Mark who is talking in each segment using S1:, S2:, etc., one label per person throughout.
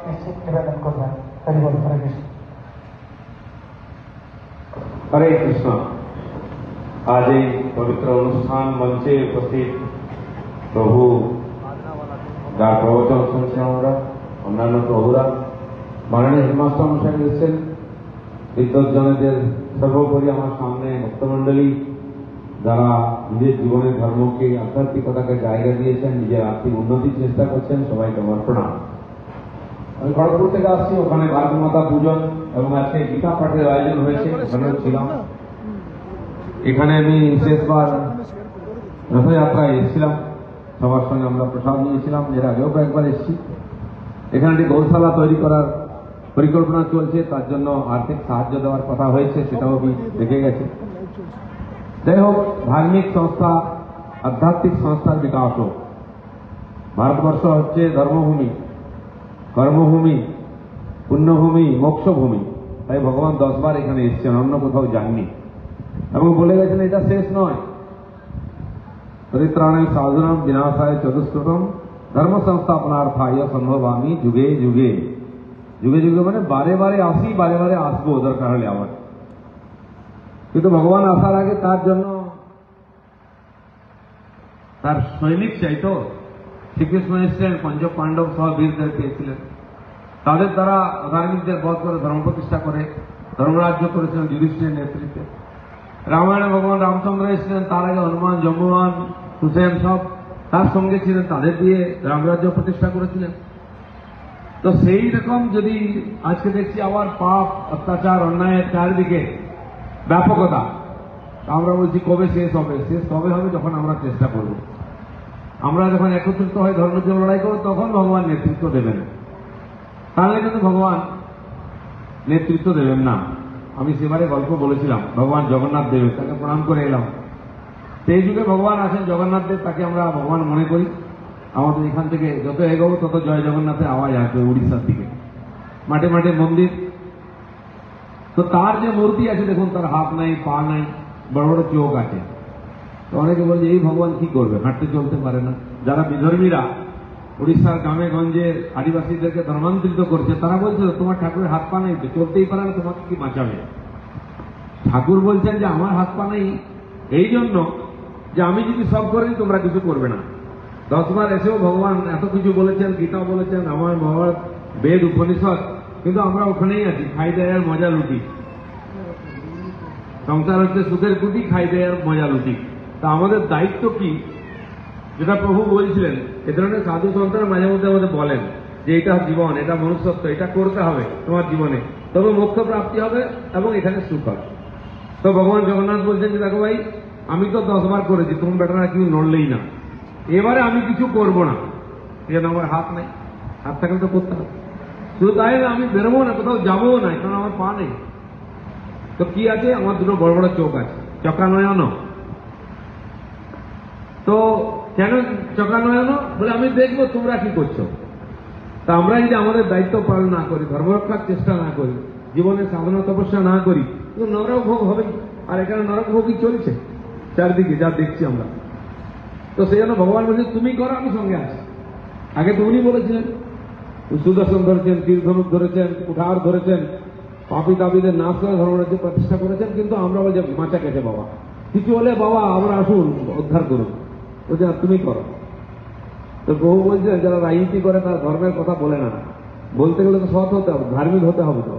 S1: নিশ্চিত নিবেদন করবেন। হরি বল, হরে কৃষ্ণ।
S2: হরে কৃষ্ণ। আজ এই পবিত্র অনুষ্ঠান মঞ্চে উপস্থিত প্রভু যার প্রবচন শুনছেন আমরা, অন্যান্য প্রভুরা, মাননীয় হেডমাস্টার মশাই রয়েছেন, বিদ্বজ্জনদের, সর্বোপরি আমার সামনে ভক্তমণ্ডলী যারা নিজের জীবনের ধর্মকে, আধ্যাত্মিকতাকে জায়গা দিয়েছেন, নিজের আর্থিক উন্নতির চেষ্টা করছেন, সবাইকে আমার প্রণাম। আমি খড়গপুর থেকে আসছি, ওখানে ভারতমাতা পূজন এবং আজকে গীতা পাঠের আয়োজন হয়েছে, ওখানেও ছিলাম। এখানে আমি শেষবার রথযাত্রায় এসেছিলাম, সবার সঙ্গে আমরা প্রসাদ নিয়েছিলাম, এর আগেও কয়েকবার এসেছি। এখানে একটি গৌশালা তৈরি করার পরিকল্পনা চলছে, তার জন্য আর্থিক সাহায্য দেওয়ার কথা হয়েছে, সেটাও আমি দেখে গেছি। যাই হোক, ধার্মিক সংস্থা, আধ্যাত্মিক সংস্থার বিকাশ হোক। ভারতবর্ষ হচ্ছে ধর্মভূমি, কর্মভূমি, পুণ্যভূমি, মোক্ষভূমি। তাই ভগবান 10 বার এখানে এসেছেন, অন্য কোথাও যাননি, এবং বলে গেছেন এটা শেষ নয়। পরিত্রাণায় সাধুনাম বিনাশায় চতুষ্কৃতম ধর্ম সংস্থাপনার্থায় সম্ভবামি যুগে যুগে। যুগে যুগে মানে বারে বারে আসি, বারে বারে আসবো দরকার হলে আবার। কিন্তু ভগবান আসার আগে তার জন্য তার সৈনিক চাইতো। শ্রীকৃষ্ণ এসেছিলেন, পঞ্চ পাণ্ডব সহ বীরদের পেয়েছিলেন, তাদের দ্বারা অধার্মিকদের বধ করে ধর্ম প্রতিষ্ঠা করে ধর্মরাজ্য করেছিলেন যুধিষ্ঠিরের নেতৃত্বে। রামায়ণে ভগবান রামচন্দ্র এসেছিলেন, তার আগে হনুমান, জম্বুয়ান, হুসেন সব তার সঙ্গে ছিলেন, তাদের দিয়ে রামরাজ্য প্রতিষ্ঠা করেছিলেন। তো সেই রকম যদি আজকে দেখছি আবার পাপ, অত্যাচার, অন্যায়ের চারদিকে ব্যাপকতা, আমরা বলছি কবে শেষ হবে? শেষ কবে হবে? যখন আমরা চেষ্টা করব। আমরা যখন একত্রিত হয়ে ধর্মের জন্য লড়াই করব, তখন ভগবান নেতৃত্ব দেবেন, তাহলে কিন্তু ভগবান নেতৃত্ব দেবেন না। আমি সেবারে গল্প বলেছিলাম, ভগবান জগন্নাথ দেব, তাকে প্রণাম করে এলাম। সেই যুগে ভগবান আছেন জগন্নাথ দেব, তাকে আমরা ভগবান মনে করি। আমাদের এখান থেকে যত এগোবো তত জয় জগন্নাথের আওয়াজ আসবে উড়িষ্যার দিকে, মাঠে মাঠে মন্দির। তো তার যে মূর্তি আছে দেখুন, তার হাত নাই, পা নাই, বড় বড় চোখ আছে। তো অনেকে বলছে এই ভগবান কি করবে, হাঁটতে চলতে পারে না। যারা বিধর্মীরা উড়িষ্যার গ্রামে গঞ্জে আদিবাসীদেরকে ধর্মান্তরিত করছে, তারা বলছে তোমার ঠাকুরের হাত পা নেই, চলতেই পারে না, তোমাকে কি বাঁচাবে? ঠাকুর বলছেন যে আমার হাত পা নেই এই জন্য যে আমি যদি সব করি তোমরা কিছু করবে না। 10 বার এসেও ভগবান এত কিছু বলেছেন, গীতা বলেছেন, আমার মহাভারত, বেদ, উপনিষদ, কিন্তু আমরা ওখানেই আছি, খাই দেয় আর মজা লুটি। সংসার হচ্ছে সুখের কুটি, খাই দেয় আর মজা লুটি। তা আমাদের দায়িত্ব কি, যেটা প্রভু বলছিলেন, এ ধরনের সাধু সন্তান মাঝে মধ্যে আমাদের বলেন যে এটা জীবন, এটা মনুষ্যত্ব, এটা করতে হবে তোমার জীবনে, তবে মোক্ষ প্রাপ্তি হবে এবং এখানে সুখ হবে। তো ভগবান জগন্নাথ বলছেন যে দেখো ভাই, আমি তো 10 বার করেছি, তুমি বেটারা কেউ নড়লেই না, এবারে আমি কিছু করবো না। যেন আমার হাত নাই, হাত থাকলে তো করতে হবে। শুধু তাই না, আমি বেরোবো না, কোথাও যাবো না, কারণ আমার পা নেই। তো কি আছে, আমার দুটো বড় বড় চোখ আছে, চক্রানয়ন। তো কেন চক্রানয়ন? বলে আমি দেখবো তোমরা কি করছো। তা আমরা যদি আমাদের দায়িত্ব পালন না করি, ধর্মরক্ষার চেষ্টা না করি, জীবনের সাধনা তপস্যা না করি, তো নরক ভোগ হবে। আর এখানে নরক ভোগই চলছে চারদিকে, যা দেখছি আমরা। তো সেই জন্য ভগবান বলছেন তুমি করো, আমি সঙ্গে আছি। আগে তো উনি বলেছিলেন, সুদর্শন ধরেছেন, তীর্ধনুক ধরেছেন, কুঠার ধরেছেন, পাপি তাপিদের নাশ করে ধর্মরাজ্য প্রতিষ্ঠা করেছেন। কিন্তু আমরা বলছি মাচা কেটে বাবা, কিছু হলে বাবা আমরা আসুন, উদ্ধার করুন। বলছে তুমি করো। তো বহু বলছেন যারা রাজনীতি করে তারা ধর্মের কথা বলে না, বলতে গেলে তো সৎ হতে হবে, ধার্মিক হতে হবে। তো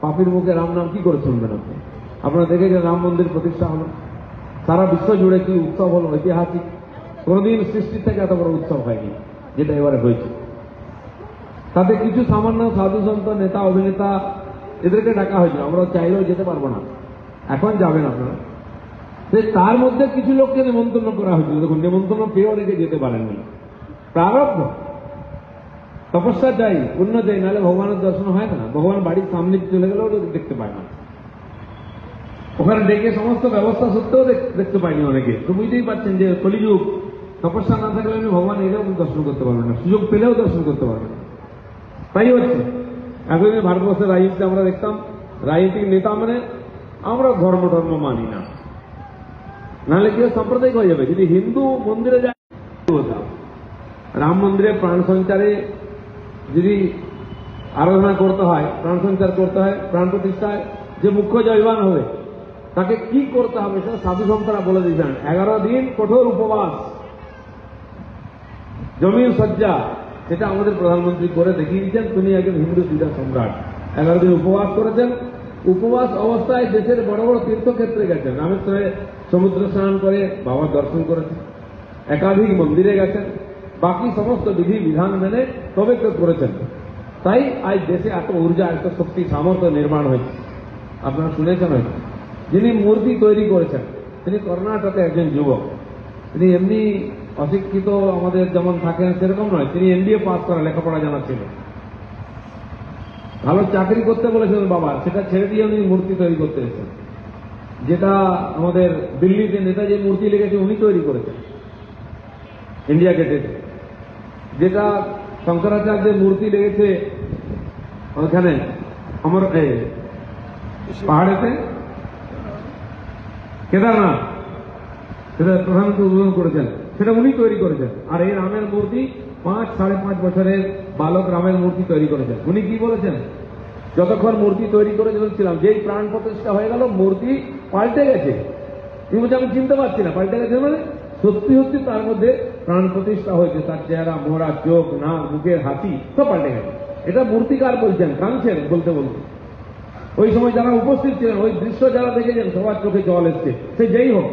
S2: পাপির মুখে রাম নাম কি করে শুনবেন আপনি? আপনারা দেখেছেন রাম মন্দির প্রতিষ্ঠা হলো, সারা বিশ্ব জুড়ে কি উৎসব হলো, ঐতিহাসিক। কোনদিন সৃষ্টির থেকে এত বড় উৎসব হয়নি যেটা এবারে হয়েছে। তাতে কিছু সামান্য সাধু সন্ত, নেতা, অভিনেতা, এদেরকে ডাকা হয়েছিল। আমরা চাইলেও যেতে পারবো না, এখন যাবেন আপনারা। তার মধ্যে কিছু লোককে নিমন্ত্রণ করা হয়েছিল, দেখুন নিমন্ত্রণ পেয়েও অনেকে যেতে পারেননি। প্রারব্ধ, তপস্যা চাই, পুণ্য চাই, নাহলে ভগবানের দর্শন হয় না। ভগবান বাড়ির সামনে চলে গেলেও দেখতে পায় না, ওখানে ডেকে সমস্ত ব্যবস্থা সত্ত্বেও দেখতে পাইনি অনেকে। তো বুঝতেই পারছেন যে কলিযুগ, তপস্যা না থাকলে আমি ভগবান এলেও দর্শন করতে পারবেন না, সুযোগ পেলেও দর্শন করতে পারবেন না। তাই হচ্ছে এতদিন ভারতবর্ষের রাজনীতিতে আমরা দেখতাম, রাজনীতিক নেতা মানে আমরা ধর্ম ধর্ম মানি না, নাহলে কেউ সাম্প্রদায়িক হয়ে যাবে। যদি হিন্দু মন্দিরে যায়, রাম মন্দিরে প্রাণ সঞ্চারে যদি আরাধনা করতে হয়, প্রাণ সঞ্চার করতে হয়, প্রাণ প্রতিষ্ঠায় যে মুখ্য জয়বান হবে তাকে কি করতে হবে সেটা সাধু সন্তরা বলে দিয়েছেন। 11 দিন কঠোর উপবাস, জমির সজ্জা, সেটা আমাদের প্রধানমন্ত্রী করে দেখিয়ে দিয়েছেন। তিনি একজন হিন্দু ক্রীড়া সম্রাট। 11 দিন উপবাস করেছেন। উপবাস অবস্থায় দেশের বড় বড় তীর্থক্ষেত্রে গেছেন, রামেশ্বরে সমুদ্র স্নান করে বাবার দর্শন করেছেন, একাধিক মন্দিরে গেছেন, বাকি সমস্ত বিধি বিধান মেনে তবে তো করেছেন। তাই আজ দেশে এত ঊর্জা, এত শক্তি, সামর্থ্য নির্মাণ হয়েছে। আপনারা শুনেছেন হয়তো, যিনি মূর্তি তৈরি করেছেন তিনি কর্ণাটকে একজন যুবক। তিনি এমনি অশিক্ষিত আমাদের যেমন থাকেন সেরকম নয়, তিনি MBA পাস করা, লেখাপড়া জানা ছিল। ভালো চাকরি করতে বলেছিলেন বাবা, সেটা ছেড়ে দিয়ে উনি মূর্তি তৈরি করতে এসেছেন। যেটা আমাদের দিল্লিতে নেতাজি মূর্তি লেগেছে উনি তৈরি করেছেন ইন্ডিয়া গেটে। যেটা শঙ্করাচার্যের মূর্তি লেগেছে ওখানে আমার পাহাড়েতে কেদারনাথ, সেটা প্রধানমন্ত্রী উদ্বোধন করেছেন, সেটা উনি তৈরি করেছেন। আর এই রামের মূর্তি 5-5.5 বছরের বালক রামের মূর্তি তৈরি করেছেন। উনি কি বলেছেন, যতক্ষণ মূর্তি তৈরি করে ছিলাম, যেই প্রাণ প্রতিষ্ঠা হয়ে গেল মূর্তি পাল্টে গেছে। তিনি বলছে আমি চিনতে পারছি না, পাল্টে গেছে মানে সত্যি সত্যি তার মধ্যে প্রাণ প্রতিষ্ঠা হয়েছে। তার চেহারা, মোড়া, চোখ, নাক, মুখের হাসি সব পাল্টে গেছে। এটা মূর্তিকার বলছেন, কাঁদছেন বলতে বলতে। ওই সময় যারা উপস্থিত ছিলেন, ওই দৃশ্য যারা দেখেছেন, সবার চোখে জল এসছে। সে যেই হোক,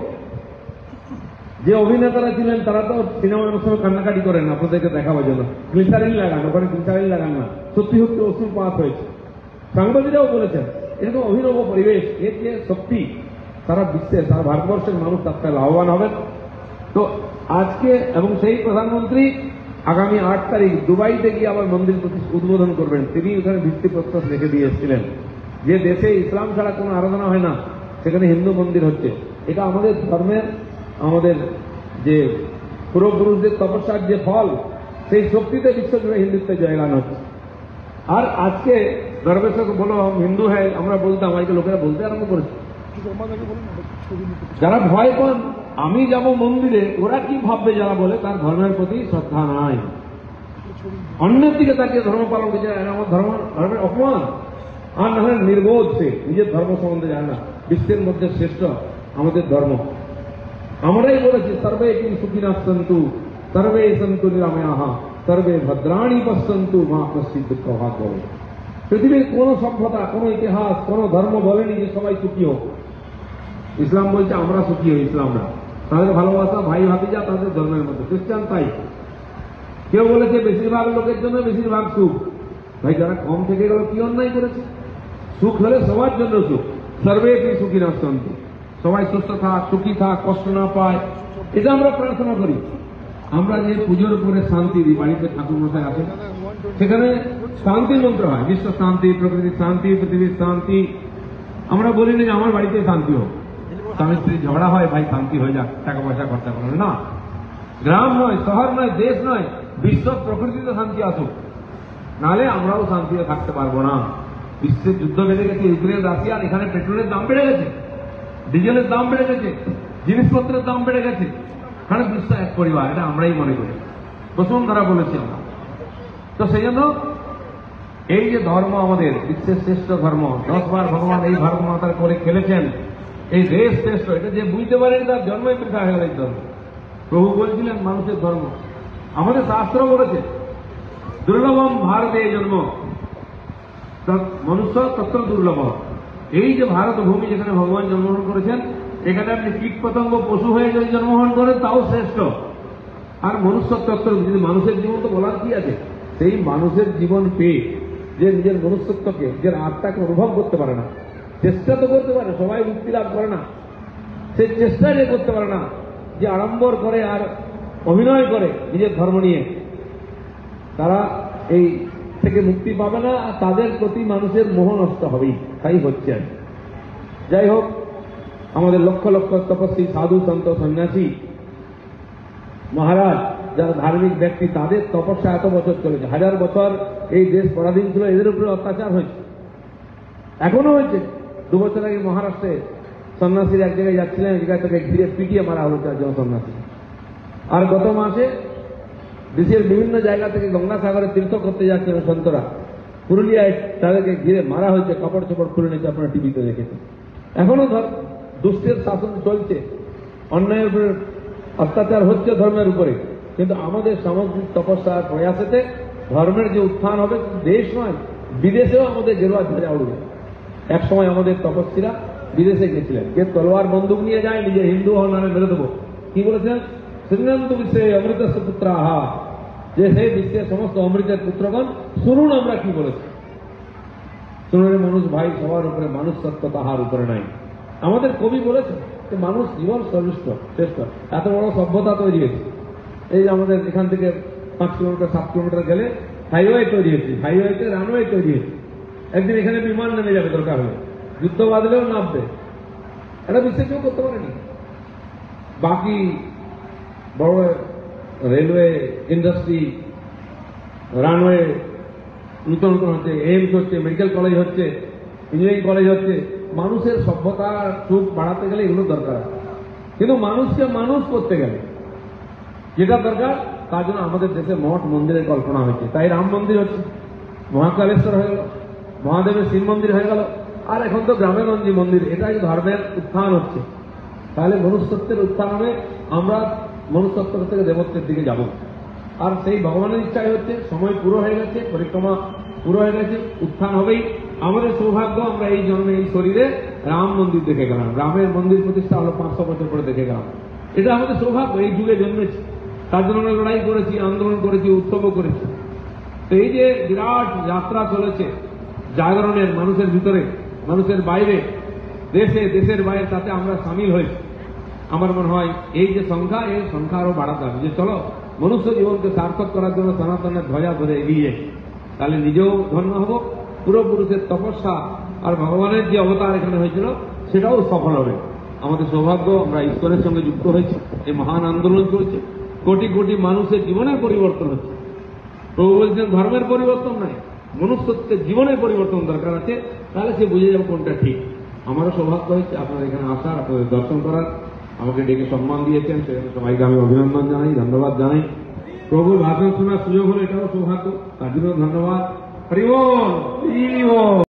S2: যে অভিনেতারা ছিলেন তারা তো সিনেমার সময় কান্নাকাটি করেন আপনাদেরকে দেখাবার জন্য, গ্লিসারিন লাগান, ওখানে গ্লিসারিন লাগান না, সত্যি সত্যি অসুর পাস হয়েছে। সাংবাদিকরাও বলেছেন এরকম অভিনব পরিবেশ, এর যে শক্তি সারা বিশ্বে, সারা ভারতবর্ষের মানুষ তার থেকে লাভবান হবেন। তো আজকে এবং সেই প্রধানমন্ত্রী আগামী 8 তারিখ দুবাইতে গিয়ে আবার মন্দির উদ্বোধন করবেন। তিনি ওখানে ভিত্তিপ্রস্তর রেখে দিয়ে এসেছিলেন যে দেশে ইসলাম ছাড়া কোনো আরাধনা হয় না, সেখানে হিন্দু মন্দির হচ্ছে। এটা আমাদের ধর্মের, আমাদের যে পূর্বপুরুষদের তপস্যার যে ফল, সেই শক্তিতে বিশ্বজুড়ে হিন্দুত্বের জয়গান হচ্ছে। আর আজকে গর্বের বলো হিন্দু হয় আমরা বলতাম, আজকে লোকেরা বলতে আরম্ভ করেছে। যারা ভয় পান আমি যাব মন্দিরে, ওরা কি ভাববে যারা বলে তার ধর্মের প্রতি শ্রদ্ধা নাই, অন্যের দিকে তাকিয়ে ধর্ম পালন করছে, আমার ধর্মের অপমান। আর না হলে নির্বোধ, সে নিজের ধর্ম সম্বন্ধে জানে না। বিশ্বের মধ্যে শ্রেষ্ঠ আমাদের ধর্ম। আমরাই বলেছি সর্বে কি সুখিনা সন্তু, সর্বে সন্তু নিরাময়াহা, সর্বে ভদ্রাণী পশ্যন্তু, মা কশ্চিৎ দুঃখ ভাগ বলে। পৃথিবীর কোন সভ্যতা, কোন ইতিহাস, কোন ধর্ম বলেনি যে সবাই সুখী হোক। ইসলাম বলছে আমরা সুখী হই, ইসলামরা তাদের ভালোবাসা, ভাই ভাতিজা তাদের ধর্মের মধ্যে। খ্রিস্টান তাই, কেউ বলেছে বেশিরভাগ লোকের জন্য বেশিরভাগ সুখ। ভাই যারা কম থেকে গেল কি অন্যায় করেছে? সুখ হলে সবার জন্য সুখ। সর্বে কি সুখী না শান্তি, সবাই সুস্থ থাক, সুখী থাক, কষ্ট না পায়, এটা আমরা প্রার্থনা করি। আমরা যে পুজোর উপরে শান্তি দিই, বাড়িতে ঠাকুর মশাই আসেন, সেখানে শান্তি মন্ত্র হয়, বিশ্ব শান্তি, প্রকৃতির শান্তি, পৃথিবীর শান্তি। আমরা বলি না যে আমার বাড়িতে শান্তি হোক, স্বামী স্ত্রী ঝগড়া হয়, ভাই শান্তি হয়ে যাক, টাকা পয়সা খরচা করেন না। গ্রাম নয়, শহর নয়, দেশ নয়, বিশ্ব প্রকৃতিতে শান্তি আসুক, নাহলে আমরাও শান্তিতে থাকতে পারবো না। বিশ্বের যুদ্ধ বেড়ে গেছে, ইউক্রেন রাশিয়া, এখানে পেট্রোলের দাম বেড়ে গেছে, ডিজেলের দাম বেড়ে গেছে, জিনিসপত্রের দাম বেড়ে গেছে। এখানে বিশ্ব এক পরিবার, এটা আমরাই মনে করি, বসুন্ধরা বলেছি আমরা। তো সেই জন্য এই যে ধর্ম আমাদের বিশ্বের শ্রেষ্ঠ ধর্ম, 10 বার ভগবান এই ভারত মাতার করে খেলেছেন, এই দেশ শ্রেষ্ঠ, এটা যে বুঝতে পারেনি তার জন্মই বৃথা হয়ে গেল। এই ধর্ম প্রভু বলছিলেন মানুষের ধর্ম, আমাদের শাস্ত্র বলেছে দুর্লভম ভারতে জন্ম মনুষ্য তত্র দুর্লভ। এই যে ভারত ভূমি যেখানে ভগবান জন্মগ্রহণ করেছেন, এখানে আপনি কীট পতঙ্গ পশু হয়ে যদি জন্মগ্রহণ করেন তাও শ্রেষ্ঠ। আর মনুষ্য তত্ত্ব, যদি মানুষের জীবন তো বলার কি আছে, সেই মানুষের জীবন পেয়ে যে নিজের মনুষ্যত্বকে, নিজের আত্মাকে অনুভব করতে পারে না, চেষ্টা তো করতে পারে, সবাই মুক্তি লাভ করে না, সেই চেষ্টা যে করতে পারে না, যে আড়ম্বর করে আর অভিনয় করে নিজের ধর্ম নিয়ে, তারা এই থেকে মুক্তি পাবে না। আর তাদের প্রতি মানুষের মোহ নষ্ট হবেই, তাই হচ্ছে। আর যাই হোক, আমাদের লক্ষ লক্ষ তপস্বী সাধু সন্ত সন্ন্যাসী মহারাজ যারা ধার্মিক ব্যক্তি, তাদের তপস্যা এত বছর চলেছে, 1000 বছর এই দেশ পরাধীন ছিল, এদের উপরে অত্যাচার হয়েছে, এখনো হয়েছে। 2 বছর আগে মহারাষ্ট্রে সন্ন্যাসীর এক জায়গায় যাচ্ছিলেন, এক জায়গায় তাকে ঘিরে পিটিয়ে মারা হলো 4 জন সন্ন্যাসী। আর গত মাসে দেশের বিভিন্ন জায়গা থেকে গঙ্গাসাগরে তীর্থ করতে যাচ্ছেন সন্তরা, পুরুলিয়ায় তাদেরকে ঘিরে মারা হয়েছে, কাপড় চোপড় খুলে নিয়েছে, আপনারা টিভিতে দেখেছেন। এখনো দুষ্টের শাসন চলছে, অন্যায়ের উপরে অত্যাচার হচ্ছে ধর্মের উপরে, কিন্তু আমাদের সামগ্রিক তপস্যার প্রয়াসেতে ধর্মের যে উত্থান হবে, দেশ নয় বিদেশেও আমাদের গেরুয়া ঝাঁঝা উঠবে। এক সময় আমাদের তপস্বীরা বিদেশে গেছিলেন, কে তলোয়ার বন্দুক নিয়ে যায়, নিজে হিন্দু হওয়ার নামে মেরে দেবো, কি বলেছেন? শ্রীনন্দু বিশ্বে অমৃতস্য পুত্র আহা, যে হে বিশ্বের সমস্ত অমৃতের পুত্রগণ, শুনুন আমরা কি বলেছি। শুনুন মানুষ ভাই, সবার উপরে মানুষ সত্য, তাহার উপরে নাই। আমাদের কবি বলেছেন যে মানুষ জীবন সর্বশ্রেষ্ঠ শ্রেষ্ঠ। এত বড় সভ্যতা তৈরি হয়েছে। এই যে আমাদের এখান থেকে 5 কিলোমিটার 7 কিলোমিটার গেলে হাইওয়ে তৈরি হয়েছে, হাইওয়েতে রানওয়ে তৈরি হয়েছে। একদিন এখানে বিমান নেমে যাবে দরকার হলে, যুদ্ধ বাঁধলেও নামবে। এটা বিশ্বে কেউ করতে পারেনি। বাকি বড় রেলওয়ে ইন্ডাস্ট্রি, রানওয়ে নূতন নূতন হচ্ছে, এইমস হচ্ছে, মেডিকেল কলেজ হচ্ছে, ইঞ্জিনিয়ারিং কলেজ হচ্ছে। মানুষের সভ্যতার সুখ বাড়াতে গেলে এগুলো দরকার, কিন্তু মানুষকে মানুষ করতে গেলে যেটা দরকার, তার জন্য আমাদের দেশে মঠ মন্দিরের কল্পনা হয়েছে। তাই রাম মন্দির হচ্ছে, মহাকালেশ্বর হয়ে গেল, মহাদেবের শিব মন্দির হয়ে গেল, আর এখন তো গ্রামেগঞ্জি মন্দির। এটাই ধর্মের উত্থান হচ্ছে। তাহলে মনুষ্যত্বের উত্থান হবে, আমরা মনুষ্যত্ব থেকে দেবত্বের দিকে যাব। আর সেই ভগবানের ইচ্ছাই হচ্ছে, সময় পুরো হয়ে গেছে, পরিক্রমা পুরো হয়ে গেছে, উত্থান হবেই। আমাদের সৌভাগ্য, আমরা এই জন্মে এই শরীরে রাম মন্দির দেখে গেলাম, রামের মন্দির প্রতিষ্ঠা হলো 500 বছর পরে দেখে গেলাম। এটা আমাদের সৌভাগ্য, এই যুগে জন্মেছি। তার জন্য আমরা লড়াই করেছি, আন্দোলন করেছি, উৎসবও করেছি। তো এই যে বিরাট যাত্রা চলেছে জাগরণের, মানুষের ভিতরে, মানুষের বাইরে, দেশে, দেশের বাইরে, তাতে আমরা সামিল হয়েছি। আমার মনে হয় এই যে সংখ্যা, এই সংখ্যা আরো বাড়াতে হবে। যে চলো মনুষ্য জীবনকে সার্থক করার জন্য সনাতনের ধ্বজা ধরে এগিয়ে, তাহলে নিজেও ধন্য হব, পূর্বপুরুষের তপস্যা আর ভগবানের যে অবতার এখানে হয়েছিল সেটাও সফল হবে। আমাদের সৌভাগ্য, আমরা ঈশ্বরের সঙ্গে যুক্ত হয়েছি, এই মহান আন্দোলন চলছে, কোটি কোটি মানুষের জীবনের পরিবর্তন হচ্ছে। প্রভু বলছেন ধর্মের পরিবর্তন নাই, মনুষ্যত্বের জীবনের পরিবর্তন দরকার আছে, তাহলে সে বুঝে যাবে কোনটা ঠিক। আমারও সৌভাগ্য হয়েছে আপনাদের এখানে আসার, আপনাদের দর্শন করার, আমাকে ডেকে সম্মান দিয়েছেন, সেখানে সবাইকে আমি অভিনন্দন জানাই, ধন্যবাদ জানাই। প্রভুর ভাষণ শোনার সুযোগ হলো, এটাও সৌভাগ্য, তার জন্য ধন্যবাদ। হরি বল, হরি বল।